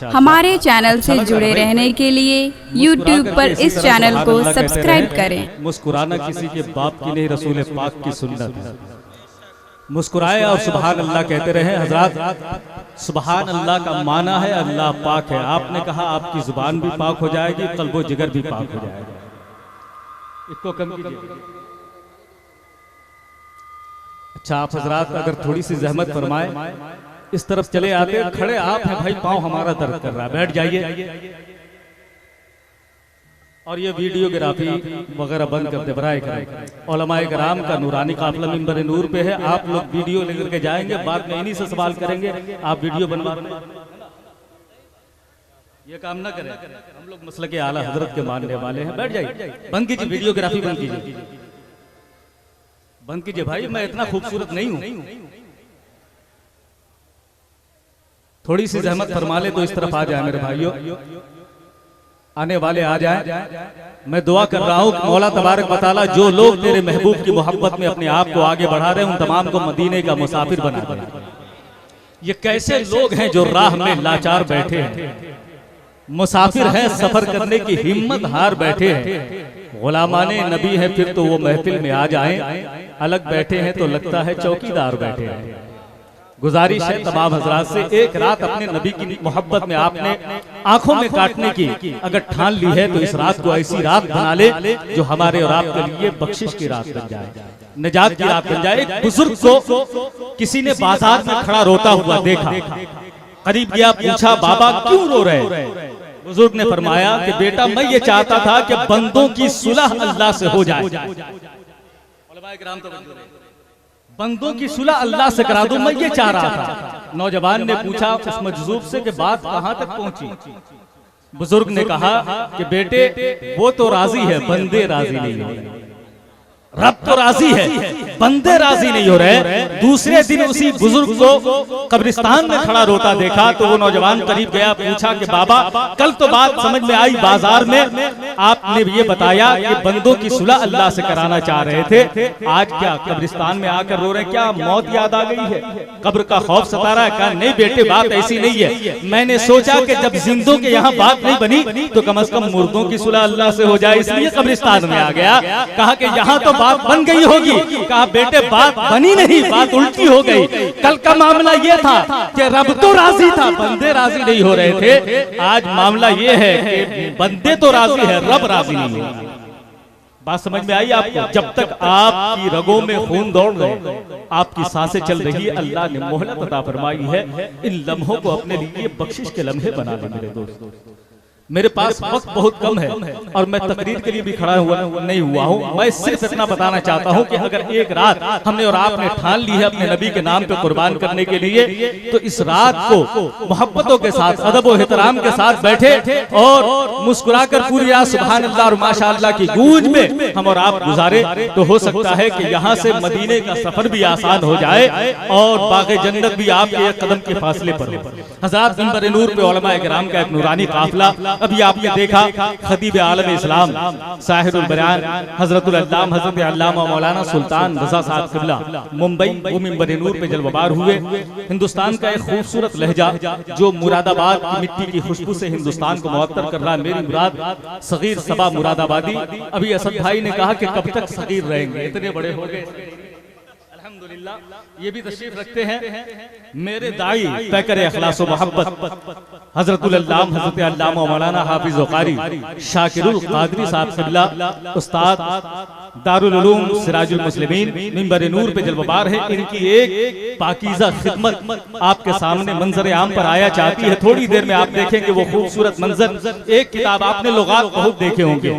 हमारे चैनल से जुड़े रहने के लिए YouTube पर इस चैनल को सब्सक्राइब करें। मुस्कुराना किसी के बाप की नहीं, रसूल पाक की सुन्नत है। मुस्कुराए और सुभान अल्लाह कहते रहे। हजरत सुभान अल्लाह का माना है अल्लाह पाक है। आपने कहा आपकी जुबान भी पाक हो जाएगी, कल्बो जिगर भी पाक हो जाएगा। इसको कम कीजिए। अच्छा आप हजरात अगर थोड़ी सी जहमत फरमाए, इस तरफ चले आते। खड़े आप हैं भाई, पाँव हमारा दर्द कर रहा है, बैठ जाइए। और ये वीडियोग्राफी वगैरह बंद करते बराए करें। उलमाए कराम का नूरानी काफिला मिंबर नूर पे है। आप लोग वीडियो लेकर के जाएंगे, बाद में इन्हीं से सवाल करेंगे। आप वीडियो बनवा, ये काम ना करें। हम लोग मसलक आला हजरत के मानने वाले हैं। बैठ जाइए, बंद कीजिए वीडियोग्राफी, बंद कीजिए, बंद कीजिए भाई। मैं इतना खूबसूरत नहीं हूं। थोड़ी सी जहमत फरमा ले तो इस तरफ आ जाए मेरे भाइयों, आने वाले आ जाए। मैं दुआ कर रहा हूँ मौला तबारक व तआला जो लोग तेरे महबूब की मोहब्बत में अपने आप को आगे बढ़ा रहे हैं, उन तमाम को मदीने का मुसाफिर बना दे। ये कैसे लोग हैं जो राह में लाचार बैठे हैं, मुसाफिर हैं, सफर करने की हिम्मत हार बैठे हैं। गुलामाने नबी है फिर तो वो महफिल में आ जाएं, अलग बैठे हैं तो लगता है चौकीदार बैठे हैं। गुजारिश है तमाम हजरात से, एक रात अपने नबी की मोहब्बत में आपने आंखों में काटने की अगर ठान ली है तो इस रात को ऐसी रात बना ले जो हमारे और आपके लिए बख्शिश की रात बन जाए, निजात की रात बन जाए। एक बुजुर्ग को किसी ने बाजार में खड़ा रोता हुआ देखा, करीब गया, पूछा बाबा क्यों रो रहे? बुजुर्ग ने फरमाया कि बेटा मैं ये चाहता था कि बंदों की सुलह अल्लाह से हो जाए। बंदों की सुलह अल्लाह से करा दूं, मैं ये चाह रहा था। नौजवान ने पूछा उस मजजूब से कि बात कहां तक पहुंची? बुजुर्ग ने कहा कि बेटे वो तो राजी है, बंदे राजी नहीं हो रहे। रब तो राजी है, बंदे राजी नहीं हो रहे। दूसरे दिन उसी बुजुर्ग को कब्रिस्तान में खड़ा रोता देखा तो वो नौजवान करीब गया, पूछा कि बाबा कल तो बात समझ में आई, बाजार में आपने ये बताया कि बंदों की सुलह अल्लाह से कराना चाह रहे थे, आज क्या कब्रिस्तान में आकर रो रहे? क्या मौत याद आ गई है, कब्र का खौफ सता रहा है? कहा नहीं बेटे बात ऐसी नहीं है, मैंने सोचा कि जब जिंदों के यहाँ बात नहीं बनी तो कम से कम मुर्दों की सुलह अल्लाह से हो जाए, इसलिए कब्रिस्तान में आ गया। कहा कि यहाँ तो बात बन गई होगी। कहा बेटे बात बनी नहीं, बात उल्टी हो गई। कल का मामला ये था कि रब तो राजी था, बंदे राजी नहीं हो रहे थे। आज मामला ये है कि बंदे तो राजी है, रब राजी नहीं है। बात समझ में आई आपको? जब तक आपकी रगों में खून दौड़ रहे, आपकी सांसें चल रही है, अल्लाह ने मोहलत अता फरमाई है। इन लम्हों को अपने लिए बख्शिश के लम्हे बना ले मेरे दोस्तों। मेरे पास वक्त बहुत कम है और मैं तकरीर के लिए भी खड़ा हुआ नहीं हुआ हूँ। मैं सिर्फ इतना बताना चाहता हूँ कि अगर एक रात हमने और आपने ठान ली है अपने नबी के नाम पे कुर्बान करने के लिए, तो इस रात को मोहब्बतों के साथ, अदब और एहतराम के साथ बैठे और मुस्कुराकर पूरी रात सुभान अल्लाह और माशाअल्लाह की गूंज में हम और आप गुजारे, तो हो सकता है कि यहाँ से मदीने का सफर भी आसान हो जाए और बाग़े जन्नत भी आपके एक कदम के फासले पर हो। हज़रात मिंबर नूर पे उलमाए किराम का एक नूरानी काफिला, अभी आपने देखा खतीब आलम इस्लाम साहिरुल बयान हजरतुल अल्लामा हजरत अल्लामा मौलाना सुल्तान रज़ा साहब क़िबला मुंबई वो मिंबर नूर पे जलवाबार हुए। हिंदुस्तान का एक खूबसूरत लहजा जो मुरादाबाद की मिट्टी की खुशबू से हिंदुस्तान को मुअत्तर कर रहा है। मेरी मुराद सगीर सबा मुरादाबादी। अभी असद भाई ने कहा कि कब तक सगीर रहेंगे, इतने बड़े हो गए। अल्हम्दुलिल्लाह ये भी तशरीफ रखते हैं मेरे दाई पैकर अखलास व मोहब्बत हजरतुल अल्लामा हजरत अल्लामा मौलाना हाफिज कारी शाकिरुल कादरी साहब क़िबला उस्ताद दारुल उलूम सिराजुल मुस्लिमीन मिंबर नूर पे जलवाबार है। इनकी एक पाकीज़ा खिदमत आपके सामने मंजर आम पर आया चाहती है। थोड़ी देर में आप देखेंगे वो खूबसूरत मंजर। एक किताब आपने लुगात बहुत देखे होंगे,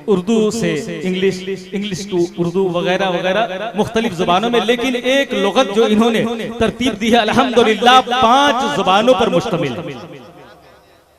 उर्दू से इंग्लिश, इंग्लिश टू उर्दू वगैरह वगैरह मुख्तलिफ जुबानों में, लेकिन एक लुगत जो इन्होंने तरतीब दी है अल्हम्दुलिल्लाह 5 जुबानों पर मुश्तमिल।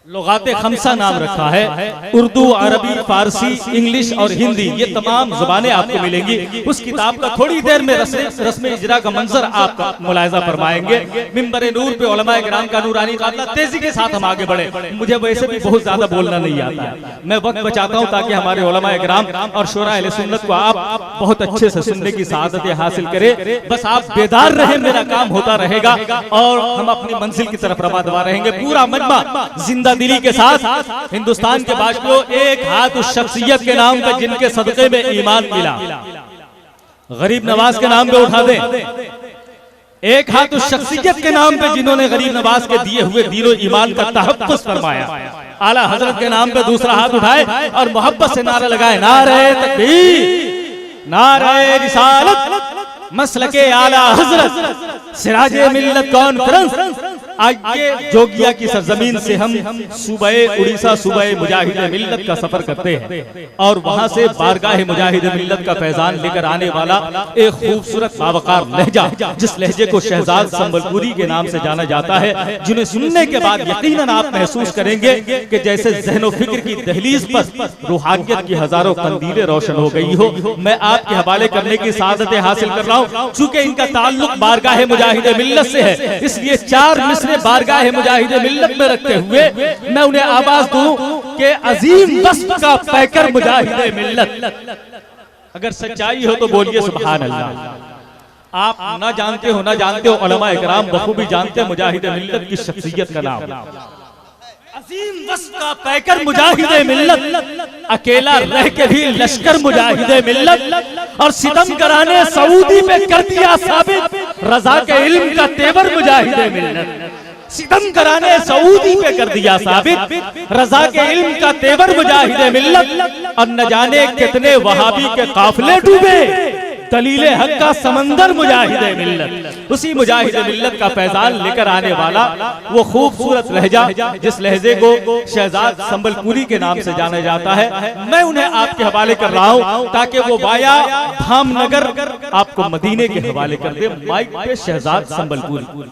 लुगाते खमसा नाम रखा है। उर्दू, अरबी, फारसी, इंग्लिश और हिंदी ये तमाम जुबानें आपको मिलेंगी। उस किताब का थोड़ी देर में रस्म इजरा का मंजर आपका मुलाहिजा फरमाएंगे। मिंबर नूर पे उलमाए किराम का नूरानी काफिला, तेजी के साथ हम आगे बढ़े। मुझे वैसे भी बहुत ज्यादा बोलना नहीं आता है, मैं वक्त बचाता हूँ ताकि हमारे उलमाए किराम और शोरा अहले सुन्नत को आप बहुत अच्छे से सुनने की सआदत हासिल करें। बस आप बेदार रहे, मेरा काम होता रहेगा और हम अपनी मंजिल की तरफ रवा दवा रहेंगे। पूरा मजमा जिंदा दिली के साथ हिंदुस्तान के बाशियों, एक हाथ उस शख्सियत के नाम पे जिनके सदक़े में ईमान मिला, गरीब नवाज के नाम पे उठा दें। एक हाथ उस शख्सियत के नाम पे जिन्होंने गरीब नवाज के दिए हुए दीनो ईमान का तहफ़्फ़ुज़ फरमाया। आला हजरत के नाम पे दूसरा हाथ उठाए और मोहब्बत से नारा लगाए, नारे तकबीर, नारे रिसालत, मसलके आला हजरत, सिराजे मिल्लत कॉन्फ्रेंस। आज ये जोगिया की सरजमीन से हम सूबे उड़ीसा, सूबे मुजाहिद मिल्लत का सफर करते हैं और वहां से बारगाह मुजाहिद मिल्लत का फैजान लेकर आने वाला एक खूबसूरत बावकार लहजा, जिस लहजे को शहजाद संबलपुरी के नाम से जाना जाता है, जिन्हें सुनने के बाद यकीनन आप महसूस करेंगे कि जैसे ज़हनो फिक्र की दहलीज पर रूहानियत की हजारों कंदीलें रोशन हो गई हो। मैं आपके हवाले करने की सआदत हासिल कर रहा हूँ। चूंकि इनका ताल्लुक बारगाह मुजाहिद मिल्लत से है, इसलिए 4 मिसरे बारगाह मुजाहिद मिल्लत में रखते हुए मैं उन्हें आवाज दूं कि अजीम वस्फ का पैकर मुजाहिद मिल्लत। अगर सच्चाई हो तो बोलिए सुभान अल्लाह। आप ना जानते हो ना जानते हो, उलमा इकराम बखूबी जानते हैं मुजाहिद मिल्लत की शख्सियत का नाम। अजीम वस्फ का पैकर मुजाहिद मिल्लत, अकेला रह के भी लश्कर मुजाहिद मिल्लत और सितम कराने सऊदी पे कर दिया साबित रजा के इल्म का तेवर मुजाहिद मिल्लत। सितम कराने सऊदी पे कर दिया साबित रजा के इल्म का तेवर मुजाहिद मिल्लत और न जाने कितने वहाबी के काफिले डूबे, दलीले हक का समंदर मुजाहिद मिल्लत। उसी मुजाहिद मिल्लत का फैजान लेकर आने वाला वो खूबसूरत लहजा, जिस लहजे को शहजाद संबलपुरी के नाम से जाना जाता है, मैं उन्हें आपके हवाले कर रहा हूं ताकि वो वाया धामनगर आपको मदीने के हवाले कर दे। माइक पे शहजाद संबलपुरी।